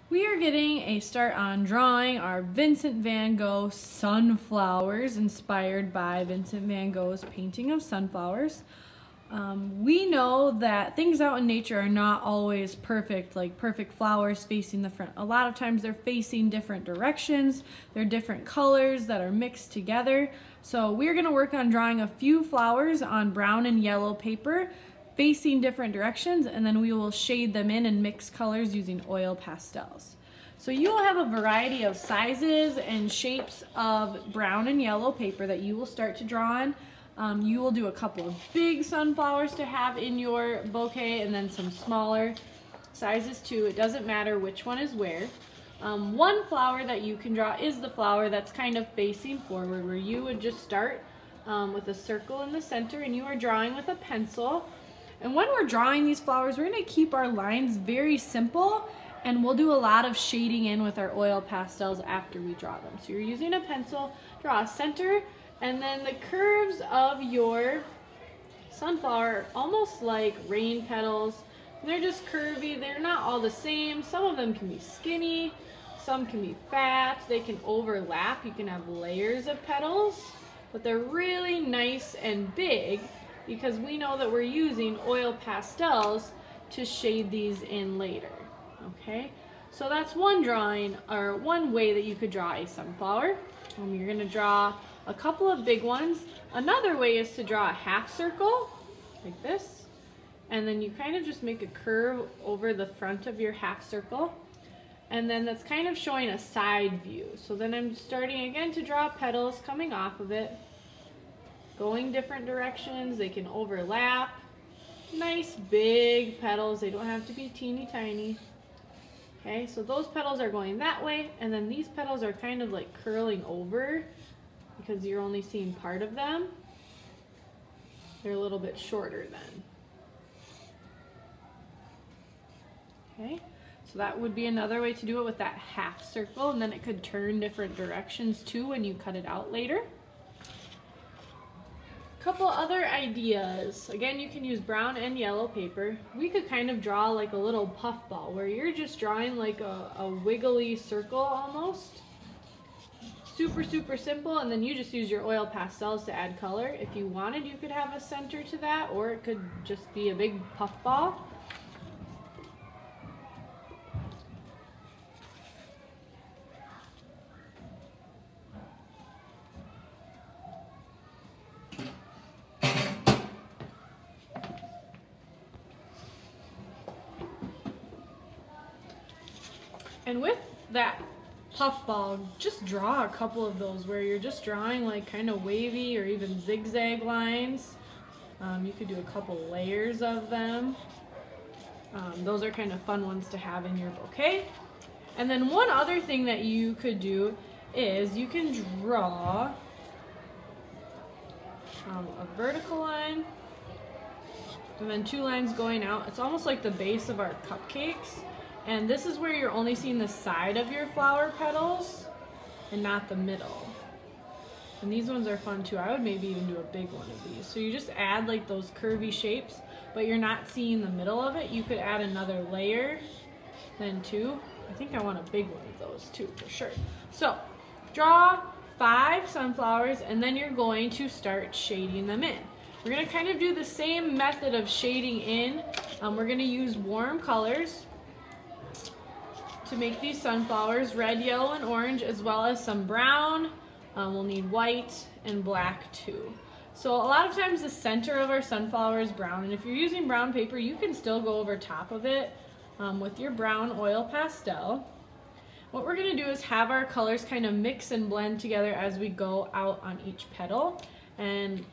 We are getting a start on drawing our Vincent van Gogh sunflowers, inspired by Vincent van Gogh's painting of sunflowers. We know that things out in nature are not always perfect, like perfect flowers facing the front. A lot of times they're facing different directions, they're different colors that are mixed together. So we're going to work on drawing a few flowers on brown and yellow paper facing different directions, and then we will shade them in and mix colors using oil pastels. So you will have a variety of sizes and shapes of brown and yellow paper that you will start to draw on. You will do a couple of big sunflowers to have in your bouquet and then some smaller sizes too. It doesn't matter which one is where. One flower that you can draw is the flower that's kind of facing forward, where you would just start with a circle in the center and you are drawing with a pencil. And when we're drawing these flowers, we're going to keep our lines very simple, and we'll do a lot of shading in with our oil pastels after we draw them. So you're using a pencil, draw a center, and then the curves of your sunflower are almost like rain petals. They're just curvy. They're not all the same. Some of them can be skinny, some can be fat, they can overlap. You can have layers of petals, but they're really nice and big, because we know that we're using oil pastels to shade these in later. Okay, so that's one drawing, or one way that you could draw a sunflower. You're going to draw a couple of big ones. Another way is to draw a half circle like this, and then you kind of just make a curve over the front of your half circle, and then that's kind of showing a side view. So then I'm starting again to draw petals coming off of it, going different directions. They can overlap. Nice big petals. They don't have to be teeny tiny. Okay, so those petals are going that way, and then these petals are kind of like curling over because you're only seeing part of them. They're a little bit shorter then. Okay, so that would be another way to do it with that half circle, and then it could turn different directions too when you cut it out later. Couple other ideas. Again, you can use brown and yellow paper. We could kind of draw like a little puffball, where you're just drawing like a wiggly circle almost. Super simple, and then you just use your oil pastels to add color. If you wanted, you could have a center to that, or it could just be a big puffball. And with that puffball, just draw a couple of those where you're just drawing like kind of wavy or even zigzag lines. You could do a couple layers of them. Those are kind of fun ones to have in your bouquet. And then one other thing that you could do is you can draw a vertical line and then two lines going out. It's almost like the base of our cupcakes. And this is where you're only seeing the side of your flower petals and not the middle. And these ones are fun too. I would maybe even do a big one of these. So you just add like those curvy shapes, but you're not seeing the middle of it. You could add another layer, then two. I think I want a big one of those too, for sure. So draw 5 sunflowers, and then you're going to start shading them in. We're going to kind of do the same method of shading in. We're going to use warm colors to make these sunflowers, red, yellow, and orange, as well as some brown. We'll need white and black too. So a lot of times the center of our sunflower is brown, and if you're using brown paper, you can still go over top of it with your brown oil pastel. What we're going to do is have our colors kind of mix and blend together as we go out on each petal. And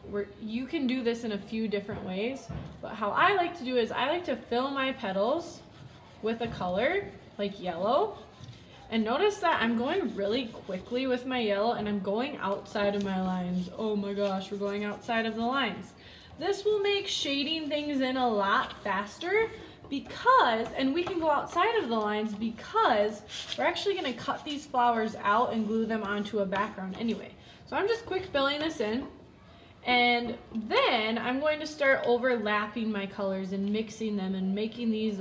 you can do this in a few different ways, but how I like to do is I like to fill my petals with a color like yellow, and notice that I'm going really quickly with my yellow, and I'm going outside of my lines. Oh my gosh, we're going outside of the lines. This will make shading things in a lot faster, because, and we can go outside of the lines because we're actually going to cut these flowers out and glue them onto a background anyway. So I'm just quick filling this in, and then I'm going to start overlapping my colors and mixing them and making these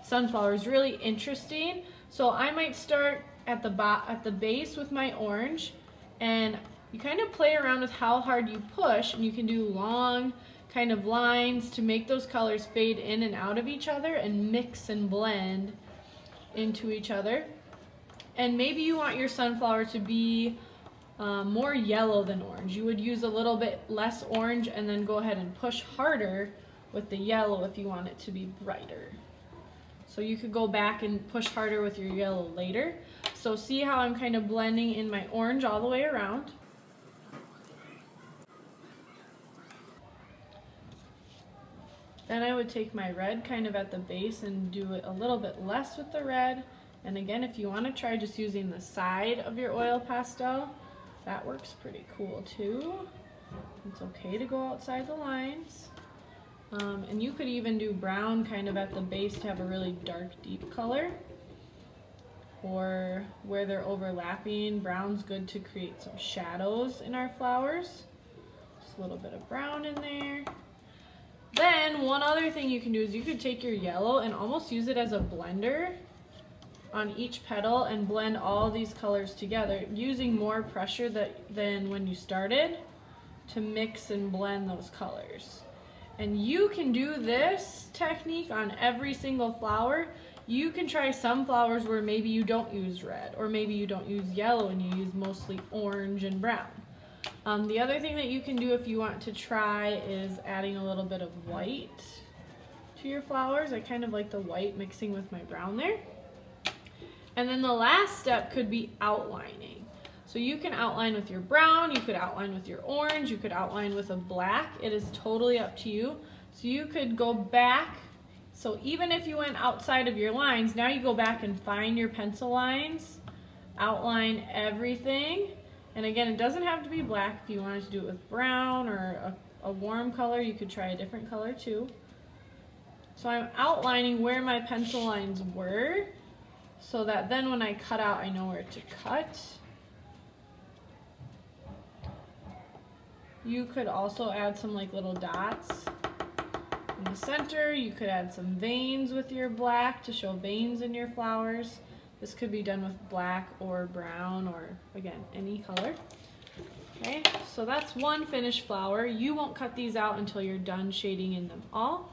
sunflower is really interesting. So I might start at the base with my orange, and you kind of play around with how hard you push, and you can do long kind of lines to make those colors fade in and out of each other and mix and blend into each other. And maybe you want your sunflower to be more yellow than orange. You would use a little bit less orange and then go ahead and push harder with the yellow if you want it to be brighter. So you could go back and push harder with your yellow later. So see how I'm kind of blending in my orange all the way around. Then I would take my red kind of at the base and do it a little bit less with the red. And again, if you want to try just using the side of your oil pastel, that works pretty cool too. It's okay to go outside the lines. And you could even do brown kind of at the base to have a really dark, deep color. Or where they're overlapping, brown's good to create some shadows in our flowers. Just a little bit of brown in there. Then one other thing you can do is you could take your yellow and almost use it as a blender on each petal and blend all these colors together, using more pressure than when you started to mix and blend those colors. And you can do this technique on every single flower. You can try some flowers where maybe you don't use red, or maybe you don't use yellow and you use mostly orange and brown. The other thing that you can do if you want to try is adding a little bit of white to your flowers. I kind of like the white mixing with my brown there. And then the last step could be outlining. So you can outline with your brown, you could outline with your orange, you could outline with a black. It is totally up to you. So you could go back. So even if you went outside of your lines, now you go back and find your pencil lines, outline everything. And again, it doesn't have to be black. If you wanted to do it with brown or a warm color, you could try a different color too. So I'm outlining where my pencil lines were, so that then when I cut out, I know where to cut. You could also add some like little dots in the center. You could add some veins with your black to show veins in your flowers. This could be done with black or brown or, again, any color. Okay, so that's one finished flower. You won't cut these out until you're done shading in them all.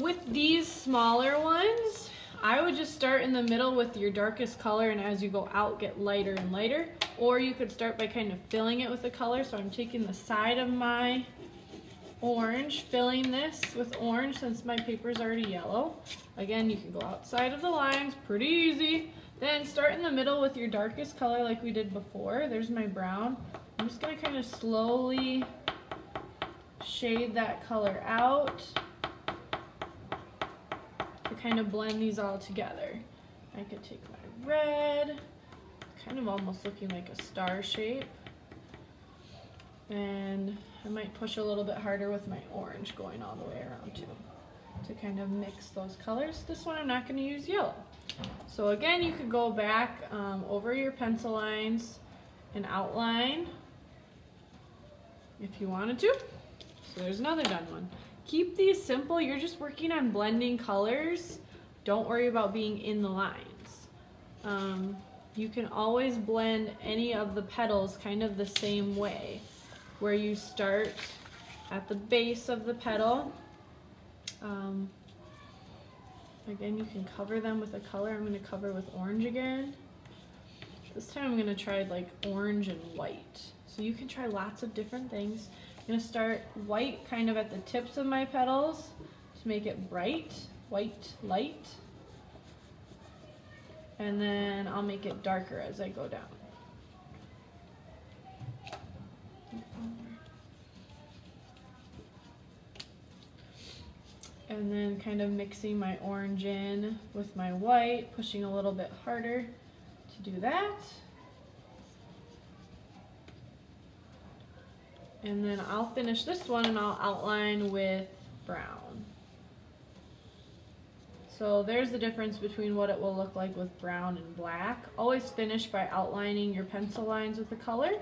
With these smaller ones, I would just start in the middle with your darkest color, and as you go out, get lighter and lighter. Or you could start by kind of filling it with a color. So I'm taking the side of my orange, filling this with orange since my paper's already yellow. Again, you can go outside of the lines, pretty easy. Then start in the middle with your darkest color like we did before. There's my brown. I'm just gonna kind of slowly shade that color out to kind of blend these all together. I could take my red, kind of almost looking like a star shape. And I might push a little bit harder with my orange going all the way around too, to kind of mix those colors. This one I'm not going to use yellow. So again, you could go back over your pencil lines and outline if you wanted to. So there's another done one. Keep these simple. You're just working on blending colors. Don't worry about being in the lines. You can always blend any of the petals kind of the same way, where you start at the base of the petal. Again, you can cover them with a color. I'm going to cover with orange again. This time I'm going to try like orange and white. So you can try lots of different things. I'm going to start white kind of at the tips of my petals to make it bright, white, light. And then I'll make it darker as I go down. And then kind of mixing my orange in with my white, pushing a little bit harder to do that. And then I'll finish this one and I'll outline with brown. So there's the difference between what it will look like with brown and black. Always finish by outlining your pencil lines with the color.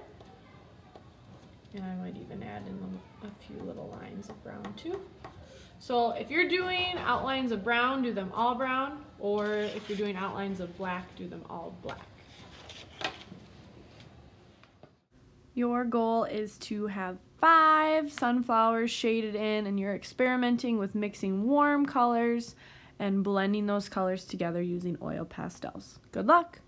And I might even add in a few little lines of brown too. So if you're doing outlines of brown, do them all brown, or if you're doing outlines of black, do them all black. Your goal is to have 5 sunflowers shaded in, and you're experimenting with mixing warm colors and blending those colors together using oil pastels. Good luck!